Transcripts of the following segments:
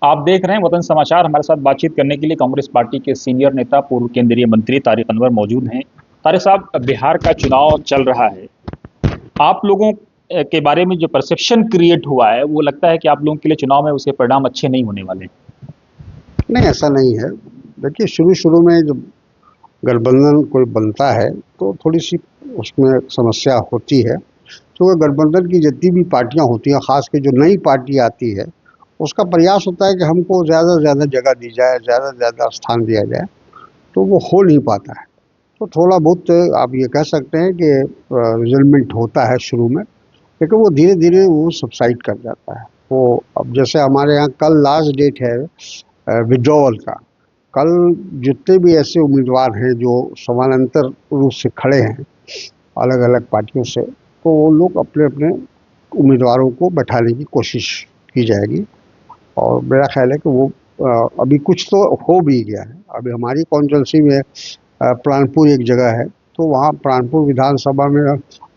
आप देख रहे हैं वतन समाचार। हमारे साथ बातचीत करने के लिए कांग्रेस पार्टी के सीनियर नेता पूर्व केंद्रीय मंत्री तारिक अनवर मौजूद हैं। तारिक साहब, बिहार का चुनाव चल रहा है। आप लोगों के बारे में जो परसेप्शन क्रिएट हुआ है वो लगता है कि आप लोगों के लिए चुनाव में उसके परिणाम अच्छे नहीं होने वाले। नहीं, ऐसा नहीं है। देखिए, शुरू शुरू में जब गठबंधन कोई बनता है तो थोड़ी सी उसमें समस्या होती है। तो गठबंधन की जितनी भी पार्टियां होती हैं, खास के जो नई पार्टी आती है, उसका प्रयास होता है कि हमको ज़्यादा से ज़्यादा जगह दी जाए, ज़्यादा से ज़्यादा स्थान दिया जाए। तो वो हो नहीं पाता है। तो थोड़ा बहुत आप ये कह सकते हैं कि रिजल्टमेंट होता है शुरू में, लेकिन वो धीरे धीरे वो सबसाइड कर जाता है। वो अब जैसे हमारे यहाँ कल लास्ट डेट है विड्रॉवल का। कल जितने भी ऐसे उम्मीदवार हैं जो समानांतर रूप से खड़े हैं अलग अलग पार्टियों से, तो वो लोग अपने अपने उम्मीदवारों को बैठाने की कोशिश की जाएगी। और मेरा ख्याल है कि वो अभी कुछ तो हो भी गया है। अभी हमारी कॉन्स्टिट्यूंसी में प्राणपुर एक जगह है, तो वहाँ प्राणपुर विधानसभा में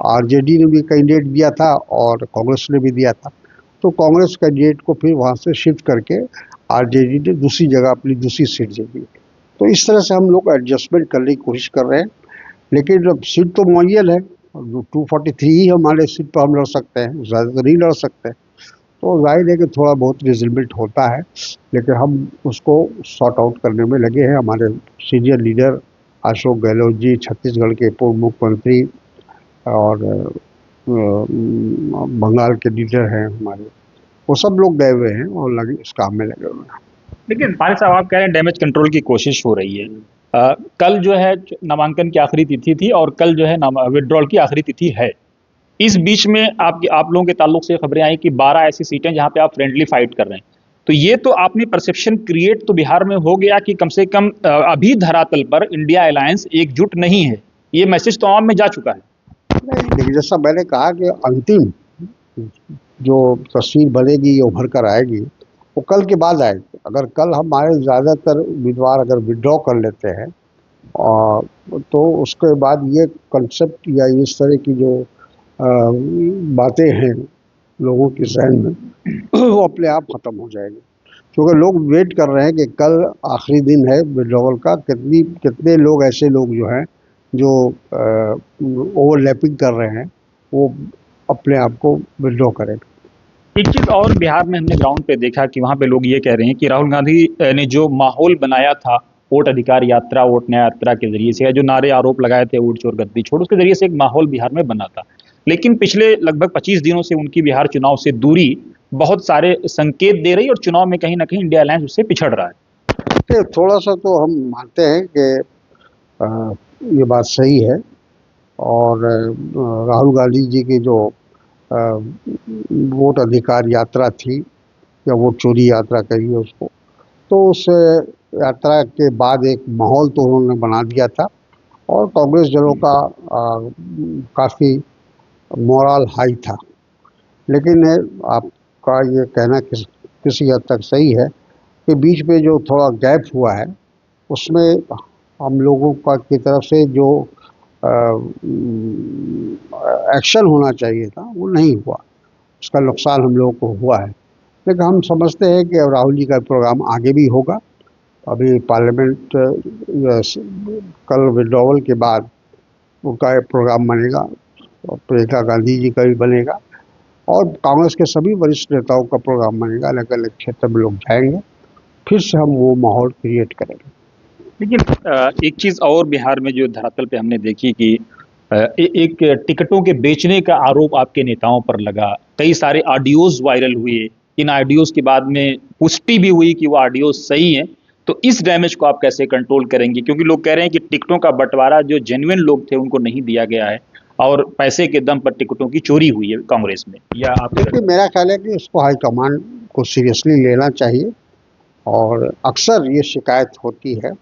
आरजेडी ने भी कैंडिडेट दिया था और कांग्रेस ने भी दिया था। तो कांग्रेस कैंडिडेट को फिर वहाँ से शिफ्ट करके आरजेडी ने दूसरी जगह अपनी दूसरी सीट दे दी। तो इस तरह से हम लोग एडजस्टमेंट करने की कोशिश कर रहे हैं। लेकिन अब सीट तो मुअय्यन है, 243 ही हमारे सीट पर हम लड़ सकते हैं, ज़्यादा तो नहीं लड़ सकते। तो जाहिर है कि थोड़ा बहुत रिजल्टमेंट होता है, लेकिन हम उसको सॉर्ट आउट करने में लगे हैं। हमारे सीनियर लीडर अशोक गहलोत जी, छत्तीसगढ़ के पूर्व मुख्यमंत्री, और बंगाल के लीडर हैं हमारे, वो सब लोग गए हुए हैं और लगे इस काम में लगे हुए हैं। लेकिन तारिक साहब, आप कह रहे हैं डैमेज कंट्रोल की कोशिश हो रही है। कल जो है नामांकन की आखिरी तिथि थी और कल जो है विड्रॉल की आखिरी तिथि है। इस बीच में आप लोगों के ताल्लुक से खबरें आई कि 12 ऐसी सीटें जहां पे आप फ्रेंडली फाइट कर रहे हैं। तो ये तो आपने परसेप्शन क्रिएट तो बिहार में हो गया कि कम से कम अभी धरातल पर इंडिया अलायंस एकजुट नहीं है। ये मैसेज तो आवाम में जा चुका है। नहीं, लेकिन जैसा मैंने कहा कि अंतिम जो तस्वीर बनेगी, उभर कर आएगी, वो कल के बाद आएगी। अगर कल हमारे ज़्यादातर उम्मीदवार अगर विड्रॉ कर लेते हैं, और तो उसके बाद ये कंसेप्ट या इस तरह की जो बातें हैं लोगों के जहन में वो अपने आप ख़त्म हो जाएगी। क्योंकि लोग वेट कर रहे हैं कि कल आखिरी दिन है विड्रॉवल का, कितने लोग ऐसे लोग जो हैं जो ओवरलैपिंग कर रहे हैं, वो अपने आप को विड्रॉ करें। एक चीज और बिहार में हमने ग्राउंड पे देखा कि वहां पे लोग ये कह रहे हैं कि राहुल गांधी ने जो माहौल बनाया था वोट अधिकार यात्रा, वोट न्याय यात्रा के जरिए से, जो नारे आरोप लगाए थे वोट चोर गद्दी छोड़, उसके जरिए से एक माहौल बिहार में बना था। लेकिन पिछले लगभग 25 दिनों से उनकी बिहार चुनाव से दूरी बहुत सारे संकेत दे रही और चुनाव में कहीं ना कहीं इंडिया अलायंस उससे पिछड़ रहा है। थोड़ा सा तो हम मानते हैं कि अ, ये बात सही है। और राहुल गांधी जी की जो अ, वोट अधिकार यात्रा थी, या वोट चोरी यात्रा कहिए उसको, तो उस यात्रा के बाद एक माहौल तो उन्होंने बना दिया था। और कांग्रेस जनों का काफ़ी मोरल हाई था। लेकिन आपका ये कहना किसी हद तक सही है कि बीच में जो थोड़ा गैप हुआ है, उसमें हम लोगों का की तरफ से जो एक्शन होना चाहिए था वो नहीं हुआ। उसका नुकसान हम लोगों को हुआ है। लेकिन हम समझते हैं कि अब राहुल जी का प्रोग्राम आगे भी होगा। अभी पार्लियामेंट कल विड्रॉवल के बाद उनका एक प्रोग्राम बनेगा, और प्रियंका गांधी जी का भी बनेगा, और कांग्रेस के सभी वरिष्ठ नेताओं का प्रोग्राम बनेगा। अलग अलग क्षेत्र में लोग जाएंगे, फिर से हम वो माहौल क्रिएट करेंगे। लेकिन एक चीज और बिहार में जो धरातल पे हमने देखी कि एक टिकटों के बेचने का आरोप आपके नेताओं पर लगा। कई सारे ऑडियोज वायरल हुए। इन ऑडियोज के बाद में पुष्टि भी हुई कि वो ऑडियोज सही हैं। तो इस डैमेज को आप कैसे कंट्रोल करेंगे, क्योंकि लोग कह रहे हैं कि टिकटों का बंटवारा जो जेन्युइन लोग थे उनको नहीं दिया गया है और पैसे के दम पर टिकटों की चोरी हुई है कांग्रेस में। या आप देखिए, मेरा ख्याल है कि इसको हाईकमान को सीरियसली लेना चाहिए। और अक्सर ये शिकायत होती है,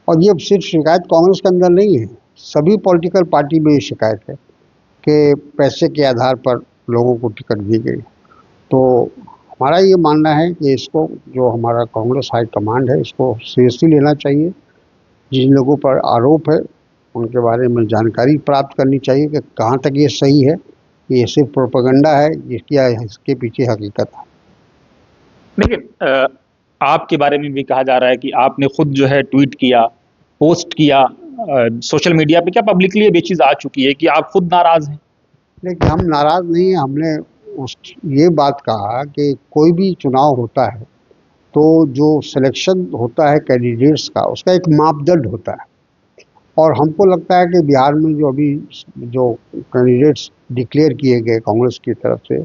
और ये सिर्फ शिकायत कांग्रेस के अंदर नहीं है, सभी पॉलिटिकल पार्टी में ये शिकायत है कि पैसे के आधार पर लोगों को टिकट दी गई। तो हमारा ये मानना है कि इसको, जो हमारा कांग्रेस हाई कमांड है, इसको सीरियसली लेना चाहिए। जिन लोगों पर आरोप है उनके बारे में जानकारी प्राप्त करनी चाहिए कि कहाँ तक ये सही है, ये सिर्फ प्रोपेगेंडा है, इसकी इसके पीछे हकीकत है। लेकिन आपके बारे में भी कहा जा रहा है कि आपने खुद जो है ट्वीट किया, पोस्ट किया सोशल मीडिया पे। क्या पब्लिकली ये चीज़ आ चुकी है कि आप खुद नाराज हैं? लेकिन हम नाराज नहीं हैं। हमने उस ये बात कहा कि कोई भी चुनाव होता है तो जो सिलेक्शन होता है कैंडिडेट्स का, उसका एक मापदंड होता है। और हमको लगता है कि बिहार में जो अभी जो कैंडिडेट्स डिक्लेयर किए गए कांग्रेस की तरफ से,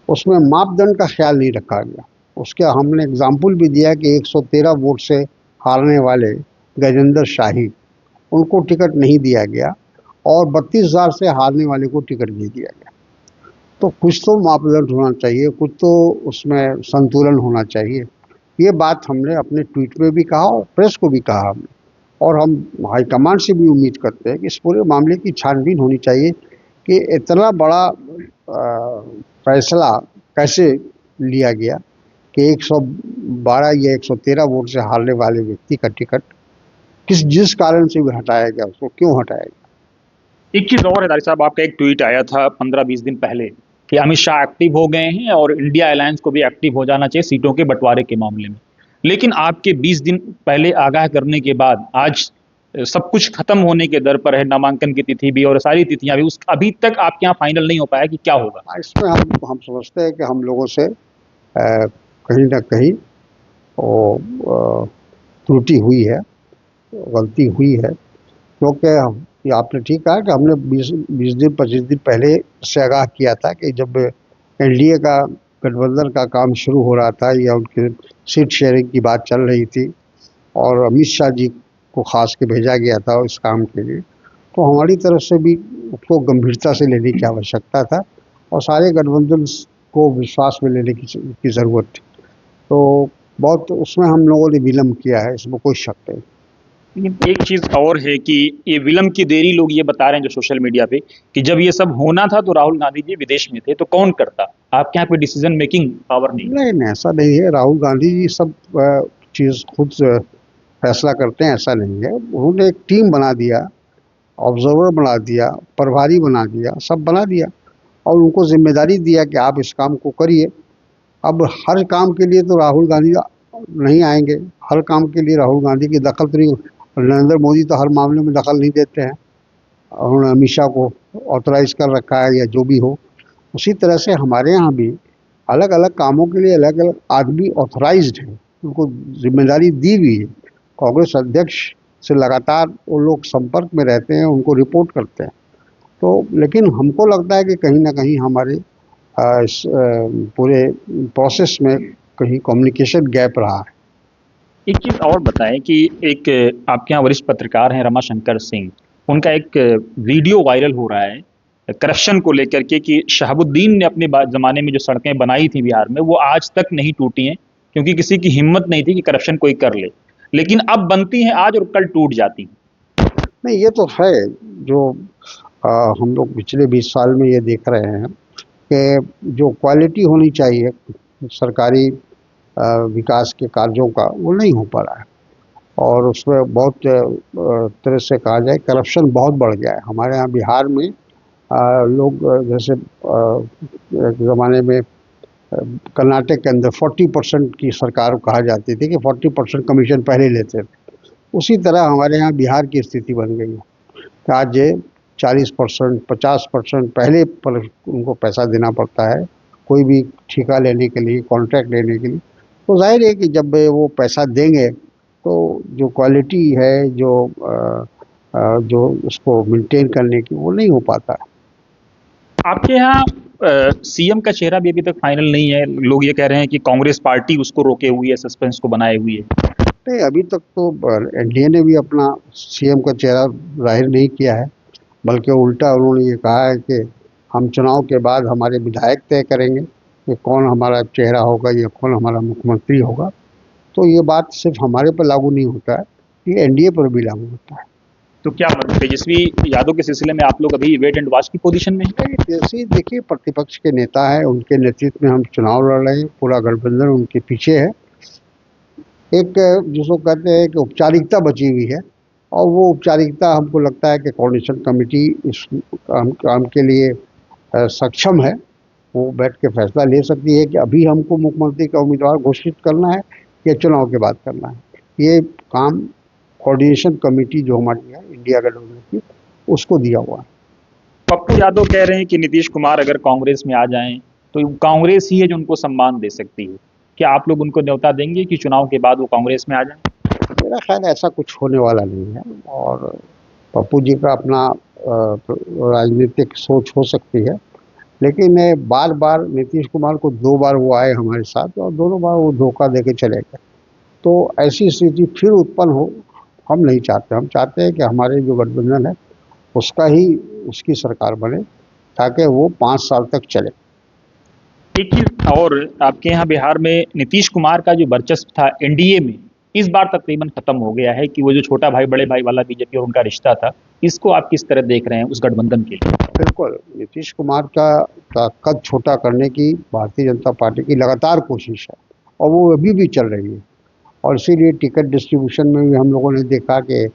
उसमें मापदंड का ख्याल नहीं रखा गया। उसके हमने एग्जाम्पल भी दिया कि 113 वोट से हारने वाले गजेंद्र शाही, उनको टिकट नहीं दिया गया और 32,000 से हारने वाले को टिकट नहीं दिया गया। तो कुछ तो मापदंड होना चाहिए, कुछ तो उसमें संतुलन होना चाहिए। ये बात हमने अपने ट्वीट में भी कहा और प्रेस को भी कहा हमने। और हम हाईकमान से भी उम्मीद करते हैं कि इस पूरे मामले की छानबीन होनी चाहिए कि इतना बड़ा फैसला कैसे लिया गया कि 112 या 113 वोट से हारने वाले व्यक्ति का टिकट जिस कारण से भी हटाया गया, उसको क्यों हटाया गया। एक चीज़ और है तारिक साहब, आपका एक ट्वीट आया था 15-20 दिन पहले कि अमित शाह एक्टिव हो गए हैं और इंडिया अलायंस को भी एक्टिव हो जाना चाहिए सीटों के बंटवारे के मामले में। लेकिन आपके 20 दिन पहले आगाह करने के बाद आज सब कुछ खत्म होने के दर पर है, नामांकन की तिथि भी और सारी तिथियां भी, उस अभी तक आपके यहाँ फाइनल नहीं हो पाया कि क्या होगा? इसमें हम समझते हैं कि हम लोगों से कहीं ना कहीं वो त्रुटि हुई है, गलती हुई है। क्योंकि ये आपने ठीक कहा कि हमने 20 दिन 25 दिन पहले से आगाह किया था कि जब एनडीए का गठबंधन का काम शुरू हो रहा था या उनके सीट शेयरिंग की बात चल रही थी और अमित शाह जी को खास के भेजा गया था इस काम के लिए, तो हमारी तरफ से भी उसको गंभीरता से लेने की आवश्यकता था और सारे गठबंधन को विश्वास में लेने की ज़रूरत थी। तो बहुत उसमें हम लोगों ने विलम्ब किया है, इसमें कोई शक नहीं। लेकिन एक चीज और है कि ये विलम्ब की देरी लोग ये बता रहे हैं जो सोशल मीडिया पे कि जब ये सब होना था तो राहुल गांधी जी विदेश में थे, तो कौन करता? आपके यहाँ कोई डिसीजन मेकिंग पावर नहीं? नहीं, ऐसा नहीं है। राहुल गांधी जी सब चीज़ खुद फैसला करते हैं, ऐसा नहीं है। उन्होंने एक टीम बना दिया, ऑब्जर्वर बना दिया, प्रभारी बना दिया, सब बना दिया और उनको जिम्मेदारी दिया कि आप इस काम को करिए। अब हर काम के लिए तो राहुल गांधी नहीं आएंगे, हर काम के लिए राहुल गांधी की दखल तो नहीं। नरेंद्र मोदी तो हर मामले में दखल नहीं देते हैं, उन्होंने अमित शाह को ऑथराइज कर रखा है या जो भी हो। उसी तरह से हमारे यहाँ भी अलग अलग कामों के लिए अलग अलग आदमी ऑथराइज्ड हैं, उनको जिम्मेदारी दी हुई है। कांग्रेस अध्यक्ष से लगातार वो लोग संपर्क में रहते हैं, उनको रिपोर्ट करते हैं। तो लेकिन हमको लगता है कि कहीं ना कहीं हमारे इस पूरे प्रोसेस में कहीं कम्युनिकेशन गैप रहा है। एक चीज और बताएं कि एक आपके यहाँ वरिष्ठ पत्रकार हैं रमाशंकर सिंह, उनका एक वीडियो वायरल हो रहा है करप्शन को लेकर के कि शहाबुद्दीन ने अपने जमाने में जो सड़कें बनाई थी बिहार में वो आज तक नहीं टूटी हैं क्योंकि किसी की हिम्मत नहीं थी कि करप्शन कोई कर ले, लेकिन अब बनती हैं आज और कल टूट जाती हैं। नहीं, ये तो है जो हम लोग पिछले 20 साल में ये देख रहे हैं कि जो क्वालिटी होनी चाहिए सरकारी विकास के कार्यों का, वो नहीं हो पा रहा है। और उसमें बहुत तरह से कहा जाए करप्शन बहुत बढ़ गया है हमारे यहाँ बिहार में। लोग जैसे एक ज़माने में कर्नाटक के अंदर 40% की सरकार को कहा जाती थी कि 40% कमीशन पहले लेते थे। उसी तरह हमारे यहाँ बिहार की स्थिति बन गई है कि आज 40% 50% पहले पर उनको पैसा देना पड़ता है कोई भी ठेका लेने के लिए, कॉन्ट्रैक्ट लेने के लिए। तो जाहिर है कि जब वो पैसा देंगे तो जो क्वालिटी है, जो उसको मेंटेन करने की, वो नहीं हो पाता है। आपके यहाँ सीएम का चेहरा भी अभी तक फाइनल नहीं है, लोग ये कह रहे हैं कि कांग्रेस पार्टी उसको रोके हुई है, सस्पेंस को बनाए हुई है। नहीं, अभी तक तो एनडीए ने भी अपना सीएम का चेहरा जाहिर नहीं किया है, बल्कि उल्टा उन्होंने ये कहा है कि हम चुनाव के बाद हमारे विधायक तय करेंगे कि कौन हमारा चेहरा होगा या कौन हमारा मुख्यमंत्री होगा। तो ये बात सिर्फ हमारे पर लागू नहीं होता है, ये एनडीए पर भी लागू होता है। तो क्या मतलब तेजस्वी यादव के सिलसिले में आप लोग अभी वेट एंड वॉच की पोजीशन में हैं? जैसे देखिए, प्रतिपक्ष के नेता है, उनके नेतृत्व में हम चुनाव लड़ रहे हैं, पूरा गठबंधन उनके पीछे है। एक जिसको कहते हैं कि औपचारिकता बची हुई है और वो औपचारिकता हमको लगता है कि कोऑर्डिनेशन कमेटी इस काम के लिए सक्षम है। वो बैठ के फैसला ले सकती है कि अभी हमको मुख्यमंत्री का उम्मीदवार घोषित करना है या चुनाव के बाद करना है। ये काम कोऑर्डिनेशन कमेटी जो हमारी है इंडिया गठबंधन की, उसको दिया हुआ है। पप्पू यादव कह रहे हैं कि नीतीश कुमार अगर कांग्रेस में आ जाएं तो कांग्रेस ही है जो उनको सम्मान दे सकती है। क्या आप लोग उनको न्योता देंगे कि चुनाव के बाद वो कांग्रेस में आ जाएं? मेरा ख्याल ऐसा कुछ होने वाला नहीं है, और पप्पू जी का अपना राजनीतिक सोच हो सकती है, लेकिन बार बार नीतीश कुमार को 2 बार वो आए हमारे साथ और दोनों बार वो धोखा दे के चले गए। तो ऐसी स्थिति फिर उत्पन्न हो, हम नहीं चाहते। हम चाहते हैं कि हमारे जो गठबंधन है उसका ही उसकी सरकार बने, ताकि वो 5 साल तक चले। एक चीज और, आपके यहाँ बिहार में नीतीश कुमार का जो वर्चस्व था एनडीए में, इस बार तकरीबन खत्म हो गया है कि वो जो छोटा भाई बड़े भाई वाला बीजेपी और उनका रिश्ता था, इसको आप किस तरह देख रहे हैं उस गठबंधन के लिए? बिल्कुल, नीतीश कुमार का कद छोटा करने की भारतीय जनता पार्टी की लगातार कोशिश है, और वो अभी भी चल रही है। और इसीलिए टिकट डिस्ट्रीब्यूशन में भी हम लोगों ने देखा कि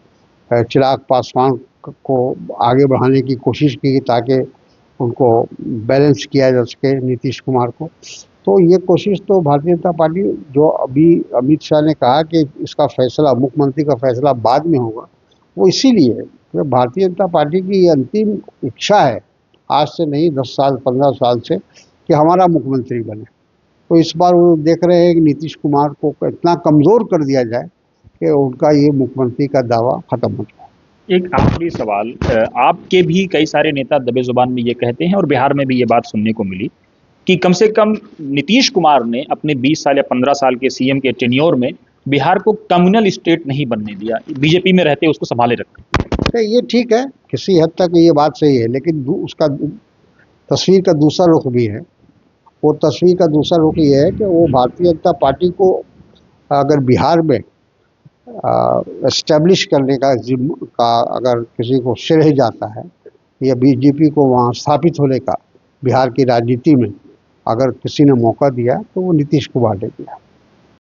चिराग पासवान को आगे बढ़ाने की कोशिश की, ताकि उनको बैलेंस किया जा सके नीतीश कुमार को। तो ये कोशिश तो भारतीय जनता पार्टी, जो अभी अमित शाह ने कहा कि इसका फैसला, मुख्यमंत्री का फैसला बाद में होगा, वो इसीलिए है कि भारतीय जनता पार्टी की अंतिम इच्छा है, आज से नहीं 10 साल 15 साल से, कि हमारा मुख्यमंत्री बने। तो इस बार वो देख रहे हैं कि नीतीश कुमार को इतना कमज़ोर कर दिया जाए कि उनका ये मुख्यमंत्री का दावा खत्म हो जाए। एक आखिरी सवाल, आपके भी कई सारे नेता दबे जुबान में ये कहते हैं और बिहार में भी ये बात सुनने को मिली कि कम से कम नीतीश कुमार ने अपने 20 साल या 15 साल के सीएम के टेन्योर में बिहार को कम्युनल स्टेट नहीं बनने दिया, बीजेपी में रहते उसको संभाले रखा। ये ठीक है, किसी हद तक ये बात सही है, लेकिन उसका तस्वीर का दूसरा रुख भी है। वो तस्वीर का दूसरा रुख ये है कि वो भारतीय जनता पार्टी को अगर बिहार में एस्टेब्लिश करने का अगर किसी को श्रेय जाता है, या बीजेपी को वहाँ स्थापित होने का बिहार की राजनीति में अगर किसी ने मौका दिया, तो वो नीतीश कुमार ने दिया।